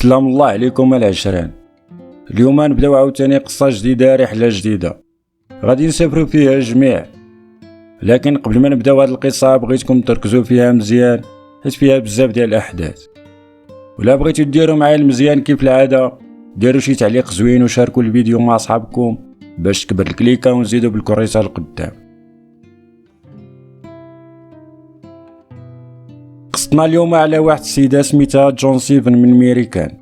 سلام الله عليكم العشرين. اليوم نبداو عاوتاني قصة جديدة، رحلة جديدة غادي نسافرو فيها الجميع. لكن قبل ما نبداو هاد القصة بغيتكم تركزوا فيها مزيان، حيت فيها بزاف ديال الاحداث. ولا بغيتو ديروا معايا المزيان كيف العادة، ديروا شي تعليق زوين وشاركوا الفيديو مع صحابكم باش تكبر الكليكة ونزيدوا بالكريسة لقدام. قصتنا اليوم على واحد السيدة سميتها جون سيفن من ميريكان.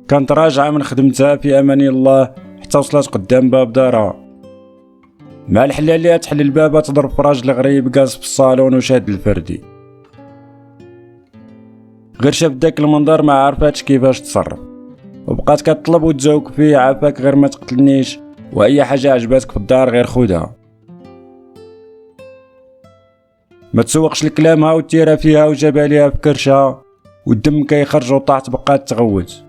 كانت راجعة من خدمتها في امان الله حتى وصلت قدام باب دارها. مع الحلالية تحل الباب تضرب في راجل غريب جالس في الصالون وشاد الفردي. غير شاف داك المنظر ما عرفاتش كيفاش تصرف، وبقات كتطلب وتزوق فيه: عافاك غير ما تقتلنيش، واي حاجة عجباتك في الدار غير خدها. ما تسوقش لكلامها وتيرا فيها وجابها ليها في كرشها، والدم كيخرج وطاحت بقات تغوت.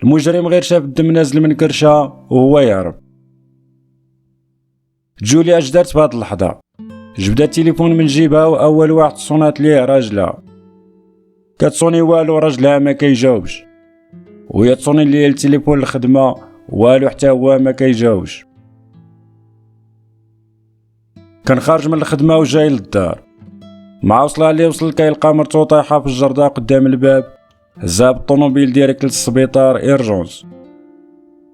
المجرم غير شاف الدم نازل من كرشها وهو يهرب. جوليا اش دارت بهاد اللحظة؟ جبدات التليفون من جيبها واول واحد صونات ليه راجلها. كتصوني والو راجلها ما كيجاوبش، وهي تصوني ليه التليفون الخدمة والو حتى هو ما كيجاوبش. كان خارج من الخدمة وجاي للدار، مع وصلها اللي وصل كيلقى مرتو طايحة في الجردة قدام الباب. هزها بالطوموبيل ديريكت للسبيطار ايرجونس.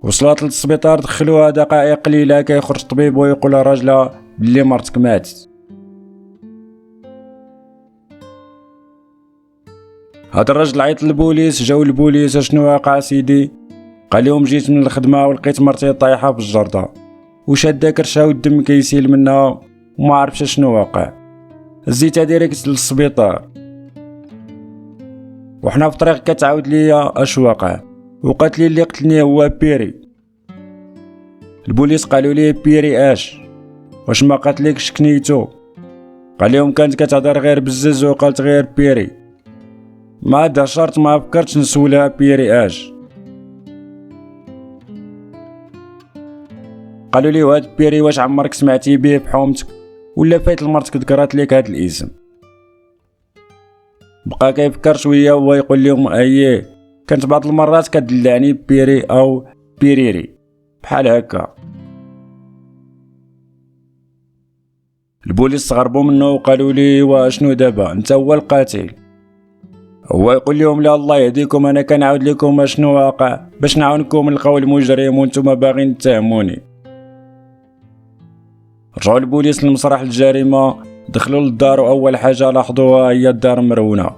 وصلت للسبيطار دخلوها دقائق قليلة كيخرج طبيب ويقول لراجلها بلي مرتك ماتت. هاد الراجل عيط للبوليس، جاو البوليس: اشنو واقع سيدي؟ قال لهم: جيت من الخدمة ولقيت مرتي طايحة في الجردة وشادة كرشها والدم كيسيل منها وما عرفش شنو واقع. هزيتها ديريكت للسبيطار، وحنا في الطريق كتعاود ليا اش واقع، وقالت لي اللي قتلني هو بيري. البوليس قالوا ليه: بيري اش؟ واش ما قاتلكش كنيتو؟ قال لهم: كانت كتهضر غير بزز وقالت غير بيري. ما دهشرت ما فكرتش نسولها بيري اش. قالوا لي: وهاد بيري واش عمرك سمعتي بيه في حومتك، ولا فايت لمرتك ذكرات ليك هاد الاسم؟ بقى كيفكر شويه وهو يقول لهم: اييه، كانت بعض المرات كدلعني بيري او بيريري بحال هكا. البوليس استغربوا منه وقالوا لي: واشنو دابا انت هو القاتل؟ هو يقول لهم: لا الله يهديكم، انا كنعاود لكم اشنو واقع باش نعاونكم نلقاو المجرم وانتم باغيين تتهموني. رجعوا البوليس لمسرح الجريمه، دخلوا للدار واول حاجه لاحظوها هي الدار مرونه.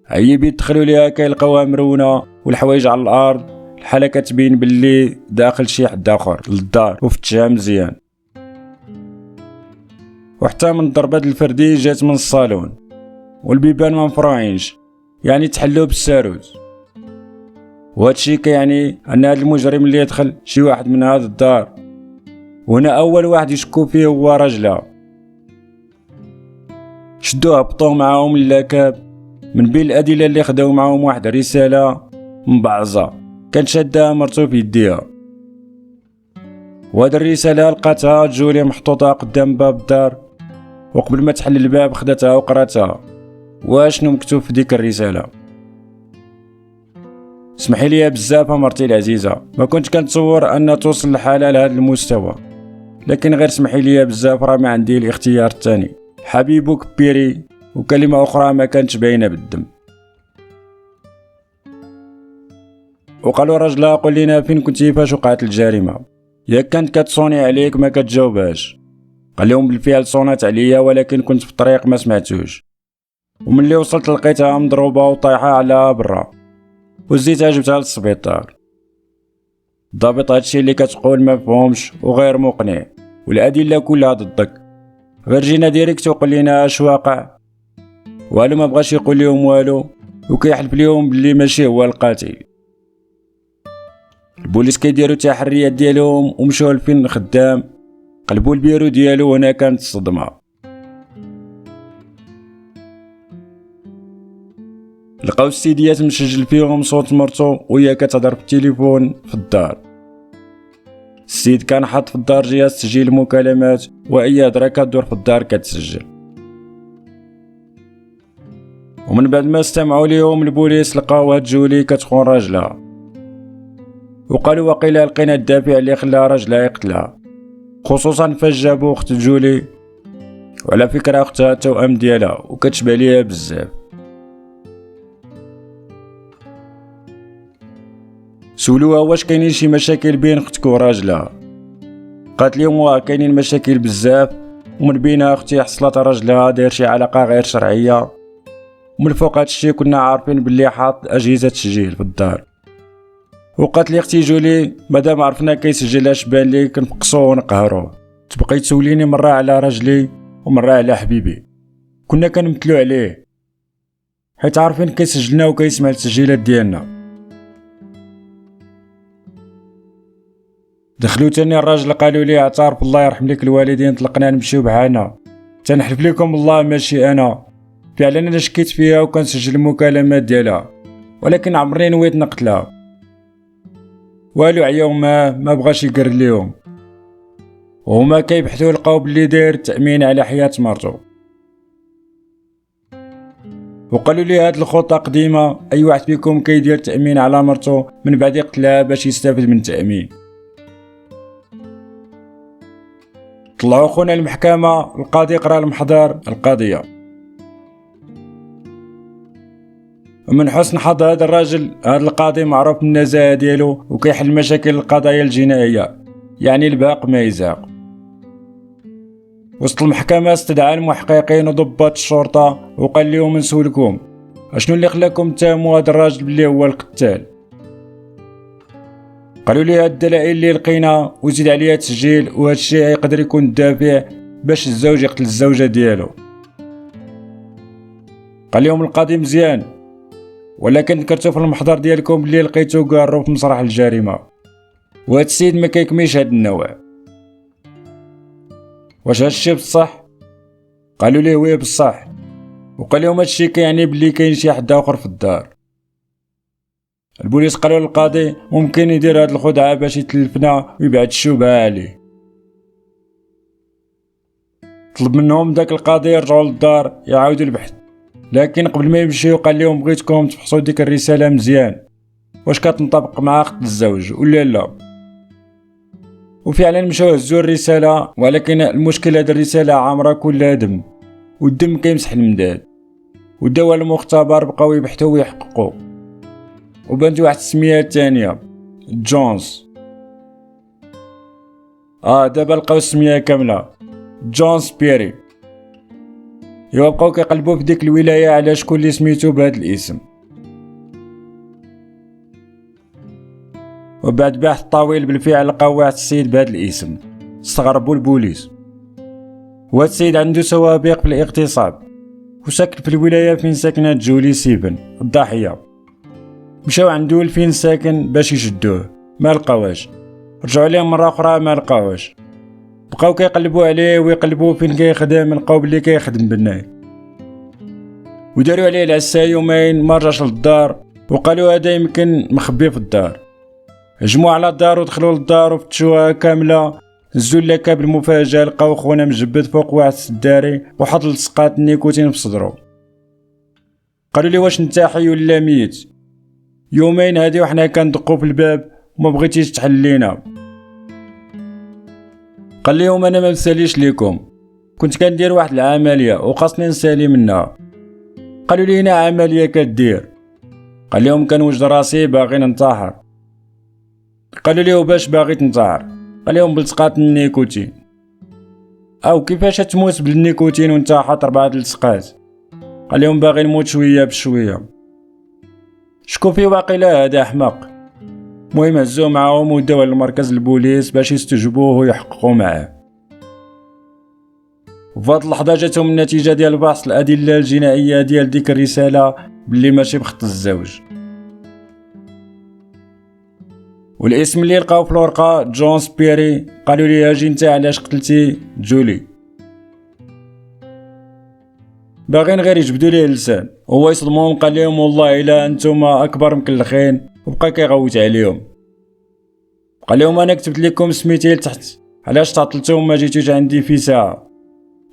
عيب يدخلوا ليها كيلقاوها مرونه والحوايج على الارض، الحاله كتبين باللي داخل شي حد اخر للدار وفتشها مزيان. وحتى من ضربات الفردي جات من الصالون، والبيبان ما مفروعينش، يعني تحلوا بالساروت. وهادشي كيعني ان هاد المجرم اللي يدخل شي واحد من هاد الدار، وهنا اول واحد يشكو فيه هو راجلها. شدوه هبطوه معاهم للاكاب. من بين الادله اللي خداو معاهم واحد الرساله مبعزه كانت شادها مرتو في يديها، وهاد الرساله لقاتها جوليا محطوطه قدام باب الدار، وقبل ما تحل الباب خدتها وقراتها. واشنو مكتوب في ديك الرساله؟ اسمحي لي بزاف مرتي العزيزه، ما كنت كنتصور ان توصل الحاله لهذا المستوى، لكن غير اسمحي لي بزاف، راه ما عندي الاختيار الثاني. حبيبك بيري، وكلمه اخرى ما كانتش باينه بالدم. وقالوا راجلها: قول لنا فين كنتي فاش وقعت الجريمه؟ ياك كانت كتصوني عليك ما كتجاوبهاش؟ قال لهم: بالفعل صونات عليا، ولكن كنت في الطريق ما سمعتوش، وملي وصلت لقيتها مضروبه وطايحه على برا، وزيتها جبتها للسبيطار. الضابط: هادشي اللي كتقول ما فهمش وغير مقنع، والادله كلها ضدك، غير جينا ديريكت وقول لنا اش واقع. والو ما بغاش يقول لهم والو، وكيحلف لهم باللي ماشي هو القاتل. البوليس كيديروا التحريات ديالهم ومشاو لفين الخدام، قلبوا البيرو ديالو، هنا كانت الصدمه. لقاو السيديات مسجل فيهم صوت مرتو وهي كتهضر في التليفون في الدار. السيد كان حاط في الدار جهاز تسجيل المكالمات، واي هضره كدور في الدار كتسجل. ومن بعد ما استمعوا ليهم البوليس لقاو هاد جولي كتخون راجلها، وقالوا واقيلا لقينا الدافع اللي خلى راجلها يقتلها، خصوصا فاش جابوا اخت جولي، وعلى فكرة اختها التوأم ديالها وكتشبه ليها بزاف. سولوها واش كاينين شي مشاكل بين اختك وراجلها، قالت لهم واه كاينين مشاكل بزاف، ومن بينها اختي حصلت راجلها داير شي علاقه غير شرعيه، ومن فوق هادشي كنا عارفين بلي حاط اجهزه تسجيل في الدار. وقالت لي اختي جولي مادام عرفنا كيسجل اش بان لي كنفقصوه ونقهروه، تبقي تسوليني مره على راجلي ومره على حبيبي، كنا كنمثلو عليه حيت عارفين كيسجلنا وكيسمع التسجيلات ديالنا. دخلوا تاني الراجل قالوا لي اعترف الله يرحم لك الوالدين، طلقنا نمشيو بحالنا، تنحلف لكم الله ماشي انا، فعلا انا شكيت فيها وكنسجل المكالمات ديالها، ولكن عمري نويت نقتلها. والو عياو ما بغاش يقر ليهم، وهما كيبحثوا لقاو بلي داير التأمين على حياة مرتو، وقالوا لي هاد الخطة قديمة، اي واحد فيكم كيدير تأمين على مرتو من بعد يقتلها باش يستافد من التأمين. طلعوا خونا المحكمة، القاضي قرا المحضر القضية. ومن حسن حظ هذا الراجل، هذا القاضي معروف بالنزاهة ديالو وكيحل مشاكل القضايا الجنائية، يعني الباق ما يزاق. وسط المحكمة استدعى المحققين وضباط الشرطة وقال لهم نسولكم اشنو اللي خلاكم تهموا هذا الراجل بلي هو القتال. قالوا لي هاد الدلائل اللي لقينا وزيد عليها تسجيل، وهذا الشيء يقدر يكون الدافع باش الزوج يقتل الزوجة ديالو. قال لهم القاضي مزيان، ولكن ذكرتو في المحضر ديالكم بلي لقيتو قارو في مسرح الجريمة، وهاد السيد ما كيكميش هاد النوع، واش هادشي بصح؟ قالوا ليه ويه بصح، وقال لهم هادشي كيعني بلي كاين شي حد اخر في الدار. البوليس قالوا للقاضي ممكن يدير هاد الخدعة باش يتلفنا ويبعد الشبهة عليه. طلب منهم داك القاضي يرجعوا للدار يعاودوا البحث، لكن قبل ما يمشيو قال لهم بغيتكم تفحصوا ديك الرسالة مزيان واش كتنطبق مع قتل الزوج ولا لا. وفعلا مشاو هزوا الرسالة، ولكن المشكل هاد الرسالة عامرة كلها دم، والدم كيمسح المداد. وداو المختبر بقاو يبحثوا ويحققوا، وبانت واحد السمية تانية جونز. دابا لقاو السمية كاملة جونز بيري. ايوا بقاو كيقلبوا في ديك الولاية على شكون اللي سميتو بهاد الاسم، وبعد بحث طويل بالفعل لقاو واحد السيد بهاد الاسم. استغربوا البوليس، وهاد السيد عنده سوابق في الاغتصاب وساكن في الولاية فين ساكنة جولي سيفن الضحية. مشاو عنده لفين ساكن باش يشدوه، ما لقاوهش، رجعوا ليه مرة اخرى ما لقاوهش، بقاو كيقلبوا عليه ويقلبوا فين كيخدم، لقاو بلي كيخدم بالناي، وداروا عليه العسا يومين ما رجعش للدار، وقالوا هذا يمكن مخبي في الدار. هجموا على الدار ودخلوا للدار وفتشوها كامله، هزوا لك بالمفاجاه لقاو خونا مجبد فوق واحد السداري وحط لصقات النيكوتين في صدرو. قالوا لي واش انت حي ولا ميت؟ يومين هادي وحنا كندقوا في الباب وما بغيتيش تحل لينا. قال لهم انا ما مساليش ليكم، كنت كندير واحد العمليه وخاصني نسالي منها. قالوا لي هنا عمليه كدير؟ قال لهم كنوجد راسي باغي ننتحر. قالوا لي باش باغي تنتحر؟ قال لهم بلصقات النيكوتين. او كيفاش تموت بالنيكوتين وانت حاط 4 لصقات؟ قال لهم باغي نموت شويه بشويه. شكون في واقيلا هذا احمق. المهم هزوه معاهم وداوه للمركز البوليس باش يستجوبوه ويحققوا معاه. وفي هاد اللحظه جاتهم النتيجه ديال بحث الادله الجنائيه ديال ديك الرساله باللي ماشي بخط الزوج، والاسم اللي لقاو في الورقه جونز بيري. قالوا لي اجي انت علاش قتلتي جولي؟ باغيين غير يجبدوا ليه اللسان، هو يصدمهم قال لهم والله الا انتما اكبر مكلخين، وبقى كيغوت عليهم. قال لهم انا كتبت لكم سميتي لتحت، علاش تعطلتوا ما جيتوش عندي في ساعه؟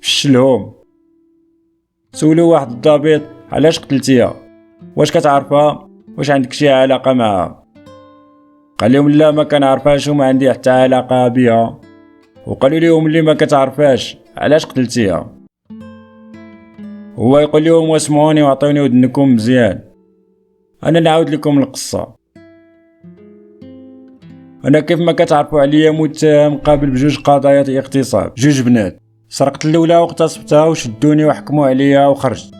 فشلهم. سولوا واحد الضابط علاش قتلتيها؟ واش كتعرفها؟ واش عندك شي علاقة معها؟ قال لهم لا ما كنعرفهاش وما عندي حتى علاقة بها. وقالوا لهم اللي ما كتعرفهاش علاش قتلتيها؟ هو يقول لهم واسمعوني وعطوني ودنكم مزيان، انا نعاود لكم القصة. انا كيف ما كتعرفوا عليا متهم قابل بجوج قضايا اغتصاب، جوج بنات. سرقت الاولى واغتصبتها وشدوني وحكموا عليا وخرجت.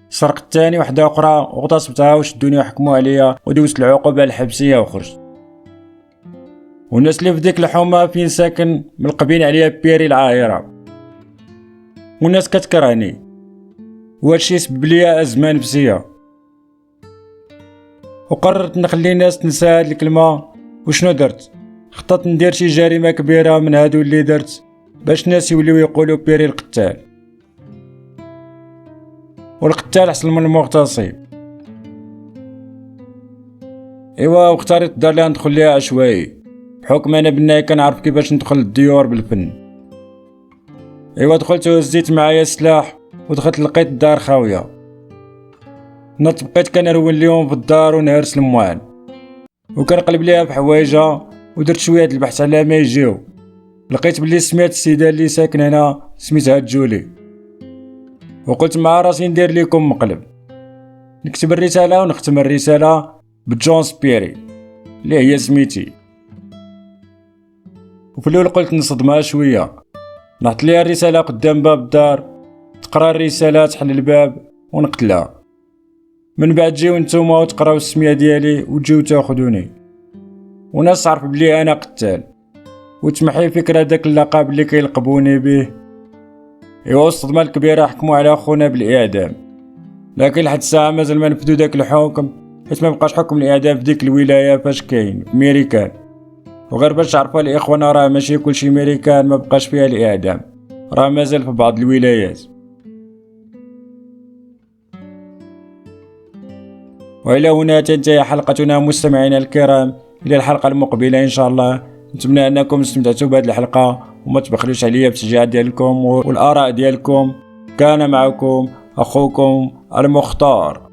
سرقت الثاني وحده اخرى واغتصبتها وشدوني وحكموا عليا ودوزت العقوبة الحبسية وخرجت. والناس اللي في ديك الحومة فين ساكن ملقبين عليا بيري العاهرة، والناس كتكرهني وهادشي سبب ليا أزمة نفسية. وقررت نخلي الناس تنسى هاد الكلمة. وشنو درت؟ خططت ندير شي جريمة كبيرة من هادو اللي درت باش الناس يوليو يقولوا بيري القتال. والقتال احسن من المغتصب. ايوا واختاريت الدار اللي ندخل ليها عشوائي، بحكم انا بناي كنعرف كيفاش ندخل للديور بالفن. ايوا دخلت وهزيت معايا السلاح ودخلت لقيت الدار خاوية. نط بقيت كنرون اليوم في الدار ونهرس الموان وكنقلب ليها بحوايجها. ودرت شويه د البحث على ما يجيو، لقيت بلي سميت السيده اللي ساكن هنا سميتها جولي. وقلت مع راسي ندير لكم مقلب، نكتب الرساله ونختم الرساله بجون سبيري اللي هي سميتي. وفي الاول قلت نصدمها شويه، نحط ليها الرساله قدام باب الدار، تقرا الرساله تحل الباب ونقتلها. من بعد جيو نتوما وتقراو السميه ديالي وتجيو تاخذوني، وناس تعرف بلي انا قتال وتمحي فكره داك اللقب اللي كيلقبوني به. ايوا الصدمه الكبيره حكموا على خونا بالاعدام، لكن لحد الساعه مازال ما نفذوا داك الحكم، حيت ما بقاش حكم الاعدام في ديك الولايه فاش كاين في ميريكان. وغير باش تعرفوا الاخوان راه ماشي كلشي ميريكان ما بقاش فيها الاعدام، راه مازال في بعض الولايات. وإلى هنا تنتهي حلقتنا مستمعينا الكرام، إلى الحلقة المقبلة إن شاء الله. نتمنى أنكم استمتعتوا بهذه الحلقة وما تبخلوش عليا بالتشجيعات ديالكم والآراء ديالكم. كان معكم أخوكم المختار.